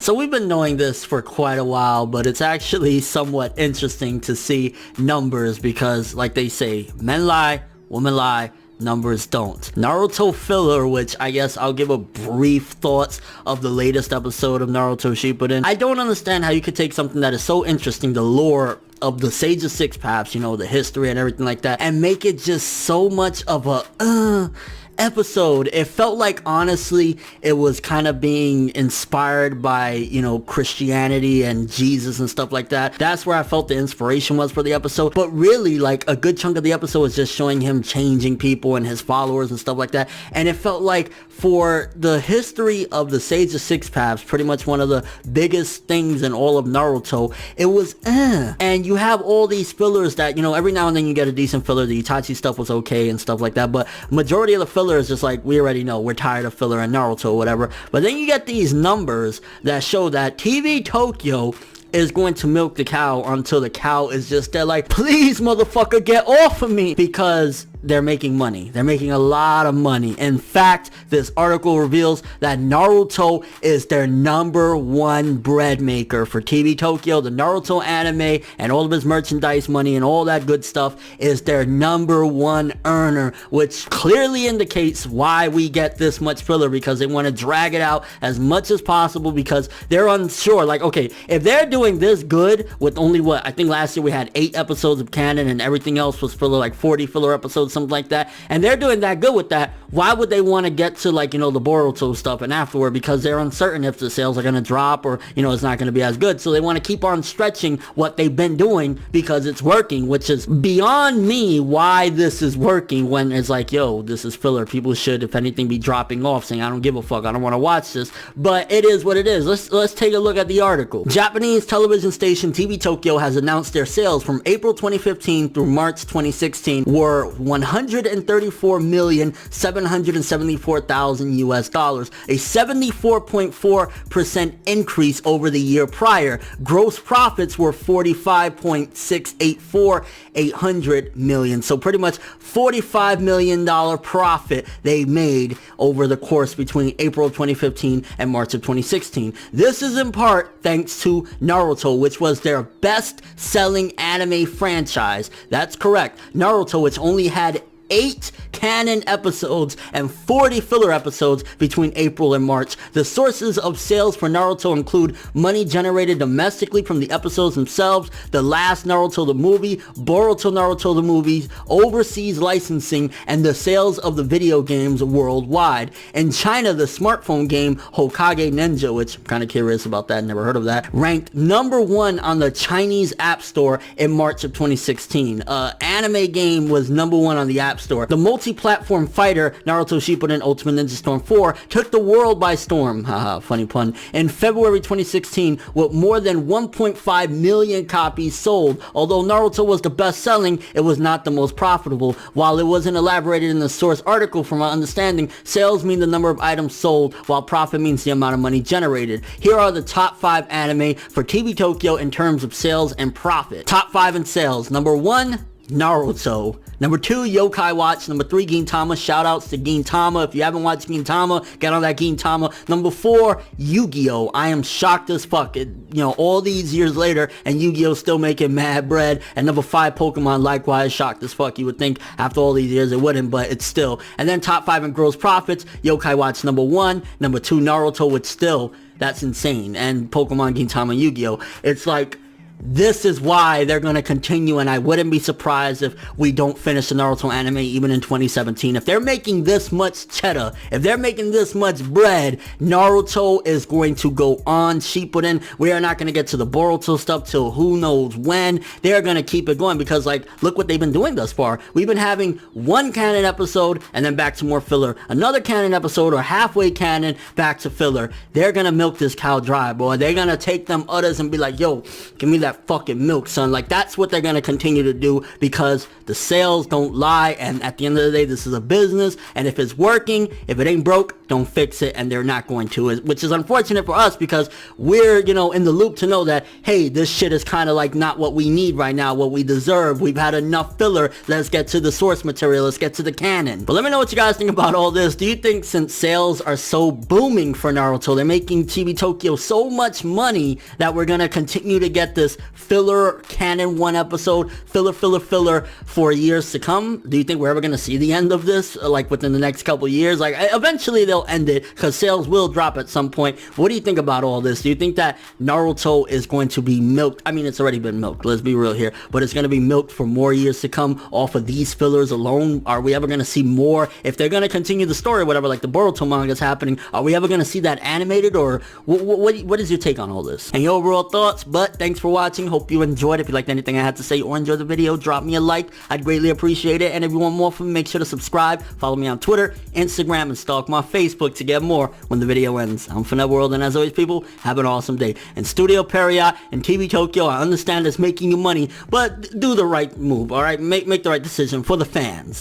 So we've been knowing this for quite a while, but it's actually somewhat interesting to see numbers because, like they say, men lie, women lie, numbers don't. Naruto filler, which I guess I'll give a brief thoughts of the latest episode of Naruto Shippuden. I don't understand how you could take something that is so interesting, the lore of the Sage of Six Paths, you know, the history and everything like that, and make it just so much of a episode. It felt like, honestly, it was kind of being inspired by, you know, Christianity and Jesus and stuff like that. That's where I felt the inspiration was for the episode. But really, like, a good chunk of the episode was just showing him changing people and his followers and stuff like that. And it felt like for the history of the Sage of Six Paths, pretty much one of the biggest things in all of Naruto, it was and you have all these fillers that, you know, every now and then you get a decent filler. The Itachi stuff was okay and stuff like that, but majority of the filler is just like, we already know, we're tired of filler and Naruto or whatever. But then you get these numbers that show that TV Tokyo is going to milk the cow until the cow is just there like, please motherfucker, get off of me, because they're making money. They're making a lot of money. In fact, this article reveals that Naruto is their #1 bread maker for TV Tokyo. The Naruto anime and all of his merchandise money and all that good stuff is their #1 earner, which clearly indicates why we get this much filler, because they want to drag it out as much as possible because they're unsure. Like, okay, if they're doing this good with only what, I think last year we had 8 episodes of canon and everything else was filler, like 40 filler episodes, something like that, and they're doing that good with that, why would they want to get to, like, you know, the Boruto stuff and afterward? Because they're uncertain if the sales are going to drop or, you know, it's not going to be as good. So they want to keep on stretching what they've been doing because it's working, which is beyond me why this is working when it's like, yo, this is filler. People should, if anything, be dropping off saying, I don't give a fuck, I don't want to watch this. But it is what it is. Let's take a look at the article. Japanese television station TV Tokyo has announced their sales from April 2015 through March 2016 were 134,774,000 US dollars, a 74.4% increase over the year prior. Gross profits were 45.684 800 million. So pretty much $45 million profit they made over the course between April of 2015 and March of 2016. This is in part thanks to Naruto, which was their best selling anime franchise. That's correct. Naruto, which only had 8 canon episodes and 40 filler episodes between April and March. The sources of sales for Naruto include money generated domestically from the episodes themselves, the last Naruto the movie, Boruto Naruto the movies, overseas licensing, and the sales of the video games worldwide. In China, the smartphone game Hokage Ninja, which I'm kind of curious about that, never heard of that, ranked #1 on the Chinese App Store in March of 2016. Anime game was #1 on the App Store. The multi-platform fighter Naruto Shippuden Ultimate Ninja Storm 4 took the world by storm, haha, funny pun, in February 2016 with more than 1.5 million copies sold. Although Naruto was the best-selling, it was not the most profitable. While it wasn't elaborated in the source article, from my understanding, sales mean the number of items sold, while profit means the amount of money generated. Here are the top 5 anime for TV Tokyo in terms of sales and profit. Top 5 in sales. #1, Naruto. #2, Yokai Watch. #3, Gintama. Shoutouts to Gintama. If you haven't watched Gintama, get on that Gintama. #4, Yu-Gi-Oh! I am shocked as fuck. You know, all these years later, and Yu-Gi-Oh! Still making mad bread. And #5, Pokemon. Likewise, shocked as fuck. You would think after all these years it wouldn't, but it's still. And then top 5 in gross profits, Yokai Watch #1. #2, Naruto, which still, that's insane. And Pokemon, Gintama, Yu-Gi-Oh! It's like, this is why they're going to continue, and I wouldn't be surprised if we don't finish the Naruto anime even in 2017. If they're making this much cheddar, if they're making this much bread, Naruto is going to go on Shippuden. We are not going to get to the Boruto stuff till who knows when. They're going to keep it going because, like, look what they've been doing thus far. We've been having one canon episode and then back to more filler. Another canon episode or halfway canon, back to filler. They're going to milk this cow dry, boy. They're going to take them others and be like, yo, give me that that fucking milk, son. Like, that's what they're gonna continue to do, because the sales don't lie, and at the end of the day, this is a business, and if it's working, if it ain't broke, don't fix it, and they're not going to, which is unfortunate for us, because we're, you know, in the loop to know that, hey, this shit is kind of like not what we need right now, what we deserve. We've had enough filler. Let's get to the source material. Let's get to the canon. But let me know what you guys think about all this. Do you think, since sales are so booming for Naruto, they're making TV Tokyo so much money, that we're gonna continue to get this filler canon one episode, filler for years to come? Do you think we're ever gonna see the end of this, like within the next couple years? Like, eventually they'll end it, because sales will drop at some point. What do you think about all this? Do you think that Naruto is going to be milked? I mean, it's already been milked, let's be real here, but it's gonna be milked for more years to come off of these fillers alone? Are we ever gonna see more? If they're gonna continue the story, whatever, like the Boruto manga is happening, are we ever gonna see that animated? Or what is your take on all this and your overall thoughts? But thanks for watching. Hope you enjoyed. If you liked anything I had to say or enjoyed the video, drop me a like. I'd greatly appreciate it. And if you want more from me, make sure to subscribe, follow me on Twitter, Instagram, and stalk my Facebook to get more when the video ends. I'm ForneverWorld, and as always, people, have an awesome day. And Studio Period and TV Tokyo, I understand it's making you money, but do the right move, alright? Make the right decision for the fans.